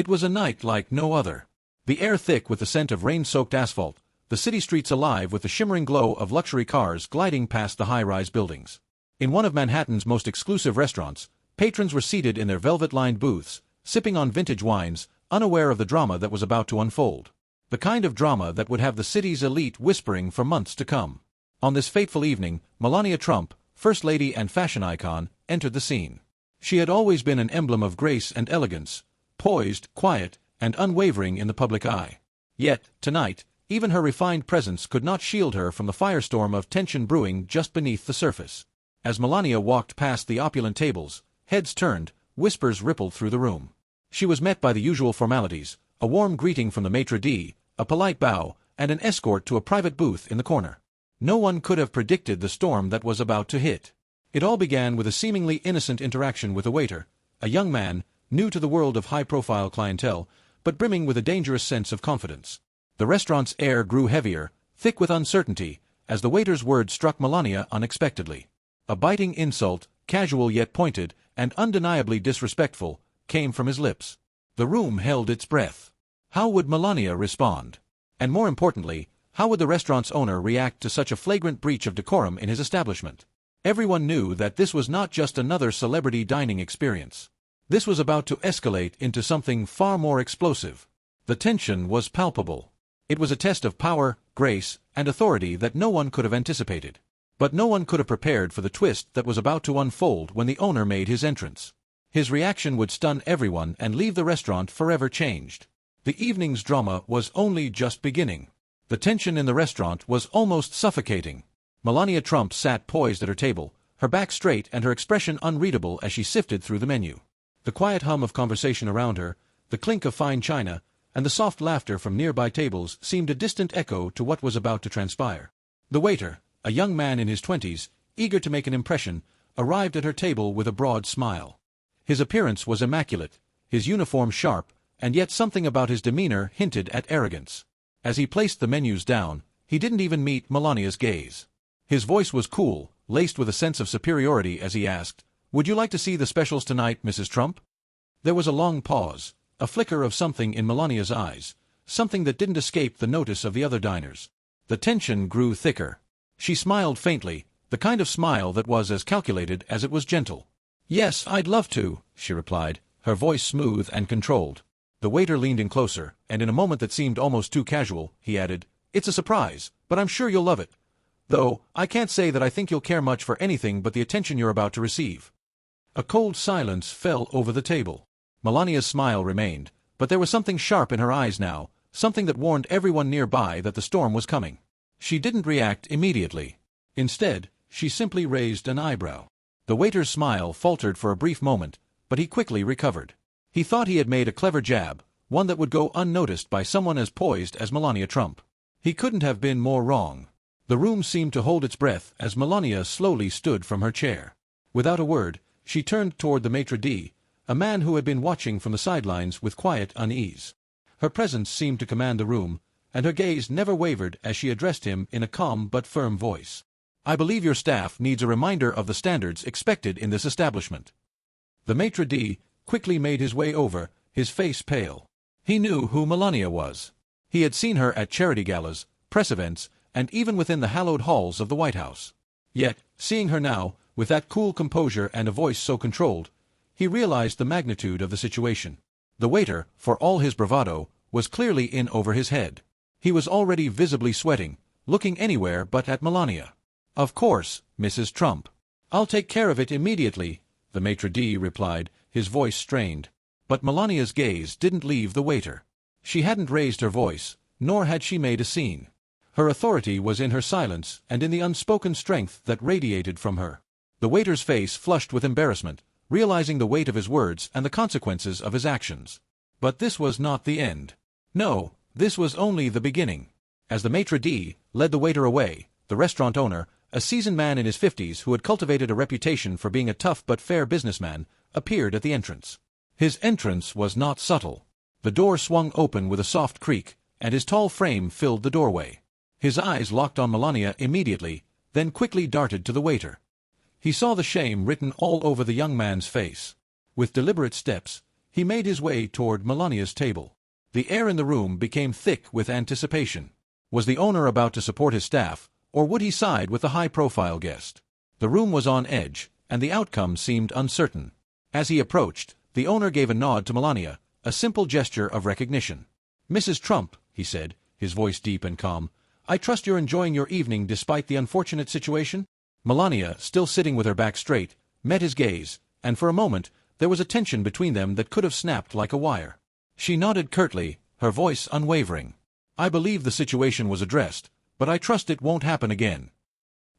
It was a night like no other. The air thick with the scent of rain-soaked asphalt, the city streets alive with the shimmering glow of luxury cars gliding past the high-rise buildings. In one of Manhattan's most exclusive restaurants, patrons were seated in their velvet-lined booths, sipping on vintage wines, unaware of the drama that was about to unfold. The kind of drama that would have the city's elite whispering for months to come. On this fateful evening, Melania Trump, First Lady and fashion icon, entered the scene. She had always been an emblem of grace and elegance, poised, quiet, and unwavering in the public eye. Yet, tonight, even her refined presence could not shield her from the firestorm of tension brewing just beneath the surface. As Melania walked past the opulent tables, heads turned, whispers rippled through the room. She was met by the usual formalities, a warm greeting from the maitre d', a polite bow, and an escort to a private booth in the corner. No one could have predicted the storm that was about to hit. It all began with a seemingly innocent interaction with a waiter, a young man, new to the world of high-profile clientele, but brimming with a dangerous sense of confidence. The restaurant's air grew heavier, thick with uncertainty, as the waiter's words struck Melania unexpectedly. A biting insult, casual yet pointed, and undeniably disrespectful, came from his lips. The room held its breath. How would Melania respond? And more importantly, how would the restaurant's owner react to such a flagrant breach of decorum in his establishment? Everyone knew that this was not just another celebrity dining experience. This was about to escalate into something far more explosive. The tension was palpable. It was a test of power, grace, and authority that no one could have anticipated. But no one could have prepared for the twist that was about to unfold when the owner made his entrance. His reaction would stun everyone and leave the restaurant forever changed. The evening's drama was only just beginning. The tension in the restaurant was almost suffocating. Melania Trump sat poised at her table, her back straight and her expression unreadable as she sifted through the menu. The quiet hum of conversation around her, the clink of fine china, and the soft laughter from nearby tables seemed a distant echo to what was about to transpire. The waiter, a young man in his 20s, eager to make an impression, arrived at her table with a broad smile. His appearance was immaculate, his uniform sharp, and yet something about his demeanor hinted at arrogance. As he placed the menus down, he didn't even meet Melania's gaze. His voice was cool, laced with a sense of superiority as he asked, "Would you like to see the specials tonight, Mrs. Trump?" There was a long pause, a flicker of something in Melania's eyes, something that didn't escape the notice of the other diners. The tension grew thicker. She smiled faintly, the kind of smile that was as calculated as it was gentle. "Yes, I'd love to," she replied, her voice smooth and controlled. The waiter leaned in closer, and in a moment that seemed almost too casual, he added, "It's a surprise, but I'm sure you'll love it. Though, I can't say that I think you'll care much for anything but the attention you're about to receive." A cold silence fell over the table. Melania's smile remained, but there was something sharp in her eyes now, something that warned everyone nearby that the storm was coming. She didn't react immediately. Instead, she simply raised an eyebrow. The waiter's smile faltered for a brief moment, but he quickly recovered. He thought he had made a clever jab, one that would go unnoticed by someone as poised as Melania Trump. He couldn't have been more wrong. The room seemed to hold its breath as Melania slowly stood from her chair. Without a word, she turned toward the maitre d', a man who had been watching from the sidelines with quiet unease. Her presence seemed to command the room, and her gaze never wavered as she addressed him in a calm but firm voice. "I believe your staff needs a reminder of the standards expected in this establishment." The maitre d' quickly made his way over, his face pale. He knew who Melania was. He had seen her at charity galas, press events, and even within the hallowed halls of the White House. Yet, seeing her now, with that cool composure and a voice so controlled, he realized the magnitude of the situation. The waiter, for all his bravado, was clearly in over his head. He was already visibly sweating, looking anywhere but at Melania. "Of course, Mrs. Trump. I'll take care of it immediately," the maitre d' replied, his voice strained. But Melania's gaze didn't leave the waiter. She hadn't raised her voice, nor had she made a scene. Her authority was in her silence and in the unspoken strength that radiated from her. The waiter's face flushed with embarrassment, realizing the weight of his words and the consequences of his actions. But this was not the end. No, this was only the beginning. As the maitre d' led the waiter away, the restaurant owner, a seasoned man in his 50s who had cultivated a reputation for being a tough but fair businessman, appeared at the entrance. His entrance was not subtle. The door swung open with a soft creak, and his tall frame filled the doorway. His eyes locked on Melania immediately, then quickly darted to the waiter. He saw the shame written all over the young man's face. With deliberate steps, He made his way toward Melania's table. The air in the room became thick with anticipation. Was the owner about to support his staff, or would he side with the high-profile guest? The room was on edge, and the outcome seemed uncertain. As he approached, the owner gave a nod to Melania, a simple gesture of recognition. "Mrs. Trump," he said, his voice deep and calm, "I trust you're enjoying your evening despite the unfortunate situation?" Melania, still sitting with her back straight, met his gaze, and for a moment there was a tension between them that could have snapped like a wire. She nodded curtly, her voice unwavering. "I believe the situation was addressed, but I trust it won't happen again."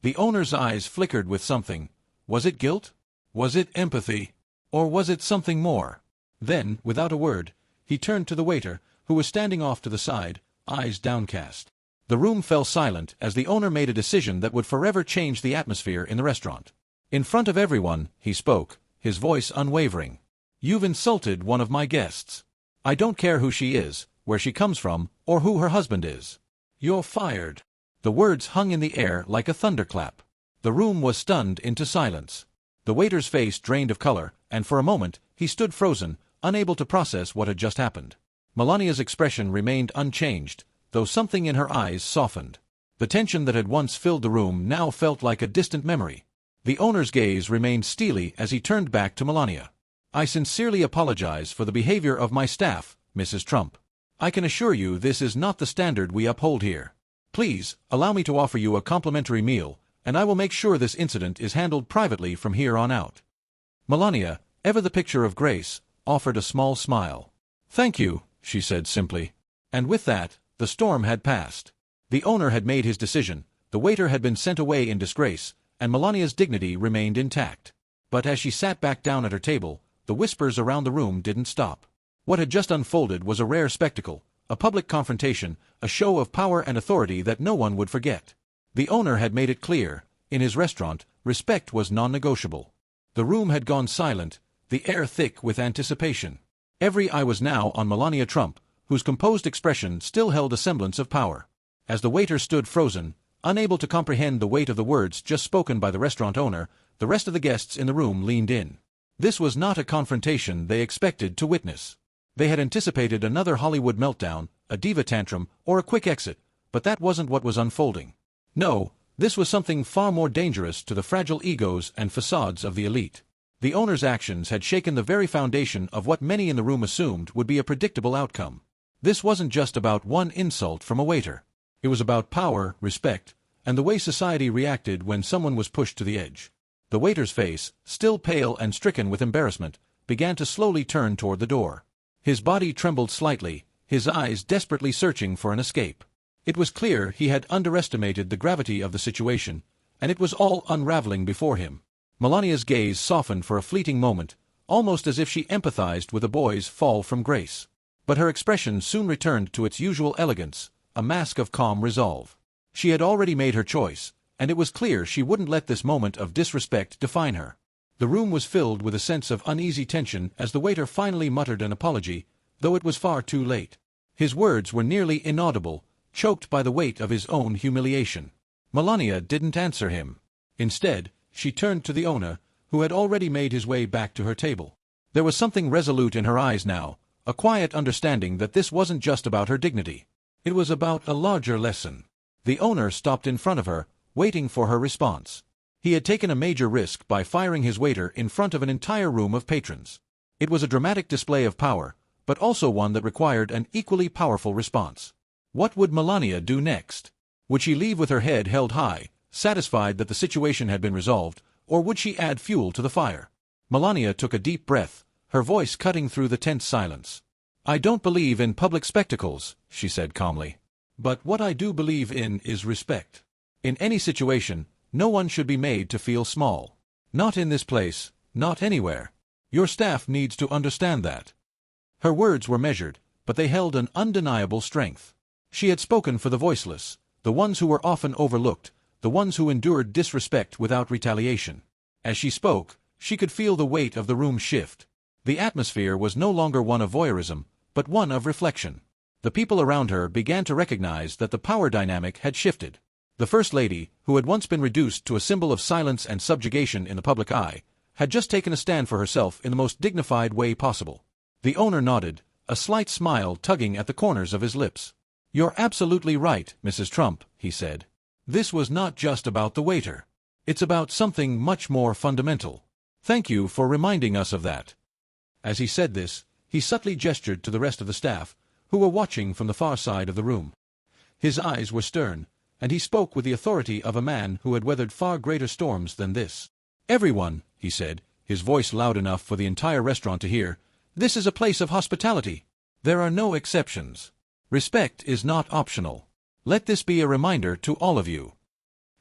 The owner's eyes flickered with something. Was it guilt? Was it empathy? Or was it something more? Then, without a word, he turned to the waiter, who was standing off to the side, eyes downcast. The room fell silent as the owner made a decision that would forever change the atmosphere in the restaurant. In front of everyone, he spoke, his voice unwavering. "You've insulted one of my guests. I don't care who she is, where she comes from, or who her husband is. You're fired." The words hung in the air like a thunderclap. The room was stunned into silence. The waiter's face drained of color, and for a moment, he stood frozen, unable to process what had just happened. Melania's expression remained unchanged, though something in her eyes softened. The tension that had once filled the room now felt like a distant memory. The owner's gaze remained steely as he turned back to Melania. "I sincerely apologize for the behavior of my staff, Mrs. Trump. I can assure you this is not the standard we uphold here. Please, allow me to offer you a complimentary meal, and I will make sure this incident is handled privately from here on out." Melania, ever the picture of grace, offered a small smile. "Thank you," she said simply. And with that, the storm had passed. The owner had made his decision, the waiter had been sent away in disgrace, and Melania's dignity remained intact. But as she sat back down at her table, the whispers around the room didn't stop. What had just unfolded was a rare spectacle, a public confrontation, a show of power and authority that no one would forget. The owner had made it clear, in his restaurant, respect was non-negotiable. The room had gone silent, the air thick with anticipation. Every eye was now on Melania Trump, whose composed expression still held a semblance of power. As the waiter stood frozen, unable to comprehend the weight of the words just spoken by the restaurant owner, the rest of the guests in the room leaned in. This was not a confrontation they expected to witness. They had anticipated another Hollywood meltdown, a diva tantrum, or a quick exit, but that wasn't what was unfolding. No, this was something far more dangerous to the fragile egos and facades of the elite. The owner's actions had shaken the very foundation of what many in the room assumed would be a predictable outcome. This wasn't just about one insult from a waiter. It was about power, respect, and the way society reacted when someone was pushed to the edge. The waiter's face, still pale and stricken with embarrassment, began to slowly turn toward the door. His body trembled slightly, his eyes desperately searching for an escape. It was clear he had underestimated the gravity of the situation, and it was all unraveling before him. Melania's gaze softened for a fleeting moment, almost as if she empathized with a boy's fall from grace. But her expression soon returned to its usual elegance, a mask of calm resolve. She had already made her choice, and it was clear she wouldn't let this moment of disrespect define her. The room was filled with a sense of uneasy tension as the waiter finally muttered an apology, though it was far too late. His words were nearly inaudible, choked by the weight of his own humiliation. Melania didn't answer him. Instead, she turned to the owner, who had already made his way back to her table. There was something resolute in her eyes now, a quiet understanding that this wasn't just about her dignity. It was about a larger lesson. The owner stopped in front of her, waiting for her response. He had taken a major risk by firing his waiter in front of an entire room of patrons. It was a dramatic display of power, but also one that required an equally powerful response. What would Melania do next? Would she leave with her head held high, satisfied that the situation had been resolved, or would she add fuel to the fire? Melania took a deep breath, her voice cutting through the tense silence. "I don't believe in public spectacles," she said calmly. "But what I do believe in is respect. In any situation, no one should be made to feel small. Not in this place, not anywhere. Your staff needs to understand that." Her words were measured, but they held an undeniable strength. She had spoken for the voiceless, the ones who were often overlooked, the ones who endured disrespect without retaliation. As she spoke, she could feel the weight of the room shift. The atmosphere was no longer one of voyeurism, but one of reflection. The people around her began to recognize that the power dynamic had shifted. The First Lady, who had once been reduced to a symbol of silence and subjugation in the public eye, had just taken a stand for herself in the most dignified way possible. The owner nodded, a slight smile tugging at the corners of his lips. "You're absolutely right, Mrs. Trump," he said. "This was not just about the waiter. It's about something much more fundamental. Thank you for reminding us of that." As he said this, he subtly gestured to the rest of the staff, who were watching from the far side of the room. His eyes were stern, and he spoke with the authority of a man who had weathered far greater storms than this. "Everyone," he said, his voice loud enough for the entire restaurant to hear, "this is a place of hospitality. There are no exceptions. Respect is not optional. Let this be a reminder to all of you."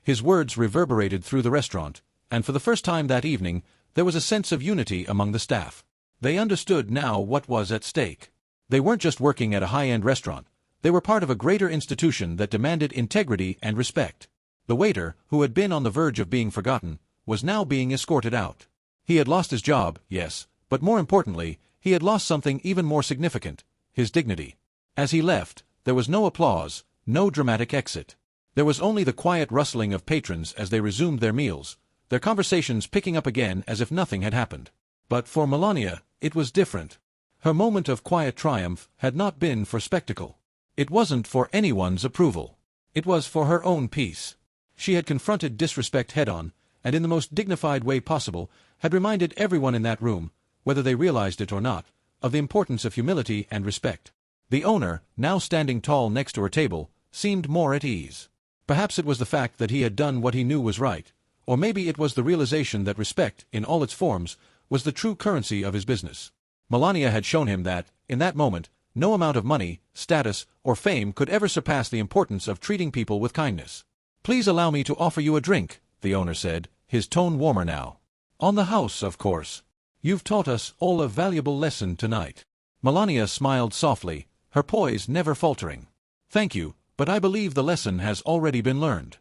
His words reverberated through the restaurant, and for the first time that evening, there was a sense of unity among the staff. They understood now what was at stake. They weren't just working at a high-end restaurant. They were part of a greater institution that demanded integrity and respect. The waiter, who had been on the verge of being forgotten, was now being escorted out. He had lost his job, yes, but more importantly, he had lost something even more significant: his dignity. As he left, there was no applause, no dramatic exit. There was only the quiet rustling of patrons as they resumed their meals, their conversations picking up again as if nothing had happened. But for Melania, it was different. Her moment of quiet triumph had not been for spectacle. It wasn't for anyone's approval. It was for her own peace. She had confronted disrespect head-on, and in the most dignified way possible, had reminded everyone in that room, whether they realized it or not, of the importance of humility and respect. The owner, now standing tall next to her table, seemed more at ease. Perhaps it was the fact that he had done what he knew was right, or maybe it was the realization that respect, in all its forms, was the true currency of his business. Melania had shown him that, in that moment, no amount of money, status, or fame could ever surpass the importance of treating people with kindness. "Please allow me to offer you a drink," the owner said, his tone warmer now. "On the house, of course. You've taught us all a valuable lesson tonight." Melania smiled softly, her poise never faltering. "Thank you, but I believe the lesson has already been learned."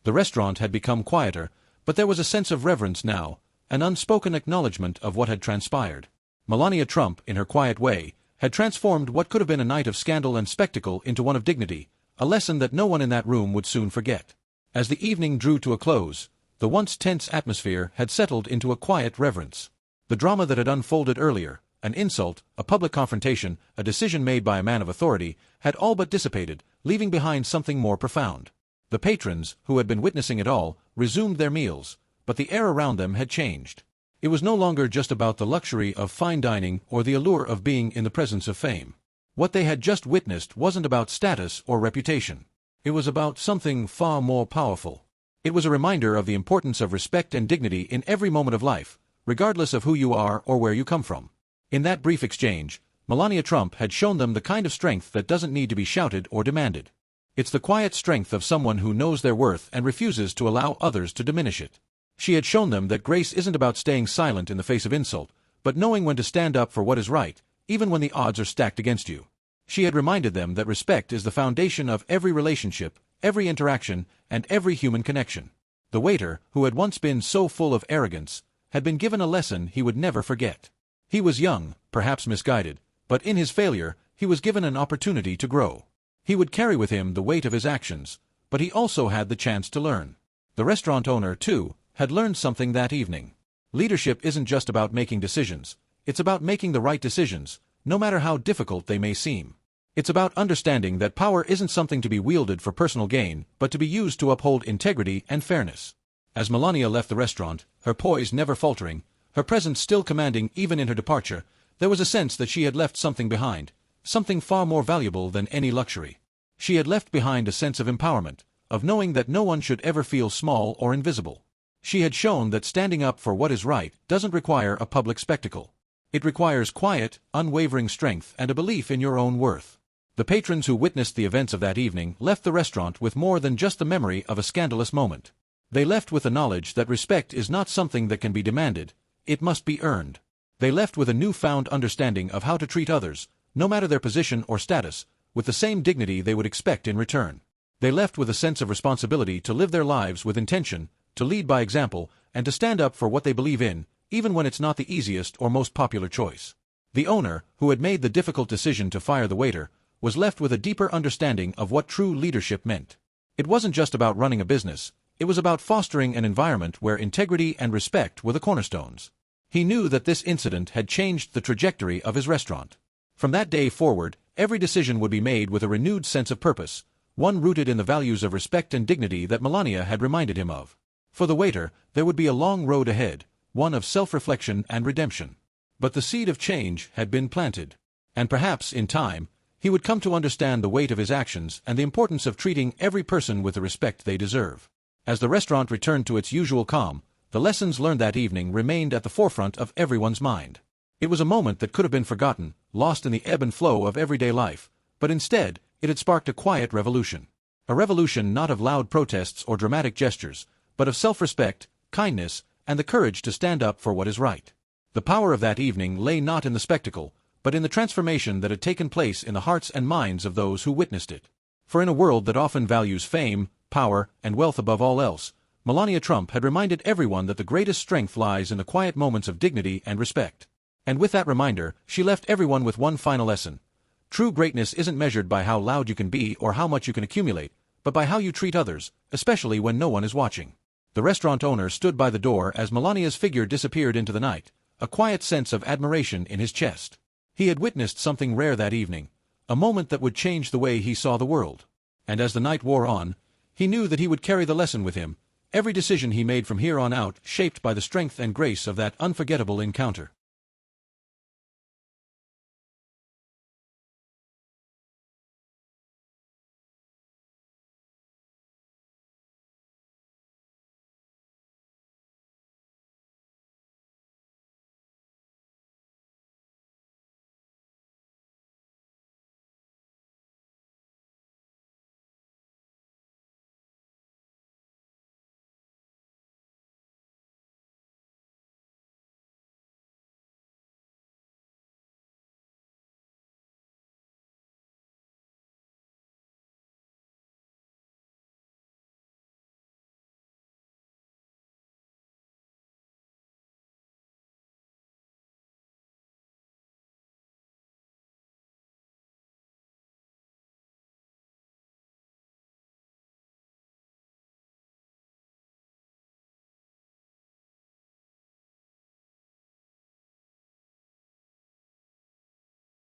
The restaurant had become quieter, but there was a sense of reverence now, an unspoken acknowledgement of what had transpired. Melania Trump, in her quiet way, had transformed what could have been a night of scandal and spectacle into one of dignity, a lesson that no one in that room would soon forget. As the evening drew to a close, the once tense atmosphere had settled into a quiet reverence. The drama that had unfolded earlier, an insult, a public confrontation, a decision made by a man of authority, had all but dissipated, leaving behind something more profound. The patrons, who had been witnessing it all, resumed their meals, but the air around them had changed. It was no longer just about the luxury of fine dining or the allure of being in the presence of fame. What they had just witnessed wasn't about status or reputation. It was about something far more powerful. It was a reminder of the importance of respect and dignity in every moment of life, regardless of who you are or where you come from. In that brief exchange, Melania Trump had shown them the kind of strength that doesn't need to be shouted or demanded. It's the quiet strength of someone who knows their worth and refuses to allow others to diminish it. She had shown them that grace isn't about staying silent in the face of insult, but knowing when to stand up for what is right, even when the odds are stacked against you. She had reminded them that respect is the foundation of every relationship, every interaction, and every human connection. The waiter, who had once been so full of arrogance, had been given a lesson he would never forget. He was young, perhaps misguided, but in his failure, he was given an opportunity to grow. He would carry with him the weight of his actions, but he also had the chance to learn. The restaurant owner, too, had learned something that evening. Leadership isn't just about making decisions, it's about making the right decisions, no matter how difficult they may seem. It's about understanding that power isn't something to be wielded for personal gain, but to be used to uphold integrity and fairness. As Melania left the restaurant, her poise never faltering, her presence still commanding even in her departure, there was a sense that she had left something behind, something far more valuable than any luxury. She had left behind a sense of empowerment, of knowing that no one should ever feel small or invisible. She had shown that standing up for what is right doesn't require a public spectacle. It requires quiet, unwavering strength and a belief in your own worth. The patrons who witnessed the events of that evening left the restaurant with more than just the memory of a scandalous moment. They left with the knowledge that respect is not something that can be demanded, it must be earned. They left with a newfound understanding of how to treat others, no matter their position or status, with the same dignity they would expect in return. They left with a sense of responsibility to live their lives with intention, to lead by example, and to stand up for what they believe in, even when it's not the easiest or most popular choice. The owner, who had made the difficult decision to fire the waiter, was left with a deeper understanding of what true leadership meant. It wasn't just about running a business, it was about fostering an environment where integrity and respect were the cornerstones. He knew that this incident had changed the trajectory of his restaurant. From that day forward, every decision would be made with a renewed sense of purpose, one rooted in the values of respect and dignity that Melania had reminded him of. For the waiter, there would be a long road ahead, one of self-reflection and redemption. But the seed of change had been planted. And perhaps, in time, he would come to understand the weight of his actions and the importance of treating every person with the respect they deserve. As the restaurant returned to its usual calm, the lessons learned that evening remained at the forefront of everyone's mind. It was a moment that could have been forgotten, lost in the ebb and flow of everyday life, but instead, it had sparked a quiet revolution. A revolution not of loud protests or dramatic gestures, but of self-respect, kindness, and the courage to stand up for what is right. The power of that evening lay not in the spectacle, but in the transformation that had taken place in the hearts and minds of those who witnessed it. For in a world that often values fame, power, and wealth above all else, Melania Trump had reminded everyone that the greatest strength lies in the quiet moments of dignity and respect. And with that reminder, she left everyone with one final lesson. True greatness isn't measured by how loud you can be or how much you can accumulate, but by how you treat others, especially when no one is watching. The restaurant owner stood by the door as Melania's figure disappeared into the night, a quiet sense of admiration in his chest. He had witnessed something rare that evening, a moment that would change the way he saw the world. And as the night wore on, he knew that he would carry the lesson with him, every decision he made from here on out shaped by the strength and grace of that unforgettable encounter.